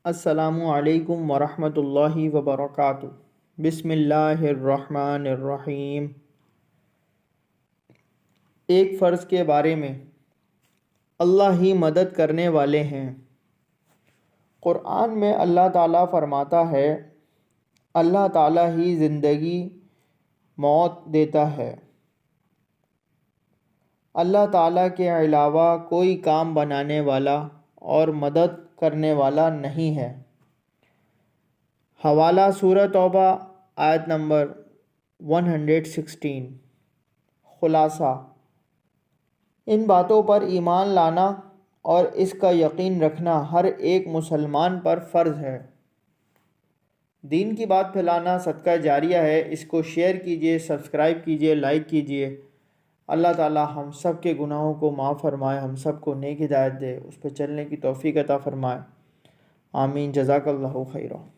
السلام علیکم ورحمۃ اللہ وبرکاتہ۔ بسم اللہ الرحمن الرحیم۔ ایک فرض کے بارے میں، اللہ ہی مدد کرنے والے ہیں۔ قرآن میں اللہ تعالیٰ فرماتا ہے، اللہ تعالیٰ ہی زندگی موت دیتا ہے۔ اللہ تعالیٰ کے علاوہ کوئی کام بنانے والا اور مدد کرنے والا نہیں ہے۔ حوالہ سورہ توبہ آیت نمبر 116۔ خلاصہ: ان باتوں پر ایمان لانا اور اس کا یقین رکھنا ہر ایک مسلمان پر فرض ہے۔ دین کی بات پھیلانا صدقہ جاریہ ہے۔ اس کو شیئر کیجیے، سبسکرائب کیجیے، لائک کیجیے۔ اللہ تعالی ہم سب کے گناہوں کو معاف فرمائے، ہم سب کو نیک ہدایت دے، اس پہ چلنے کی توفیق عطا فرمائے۔ آمین۔ جزاک اللہ خیرہ۔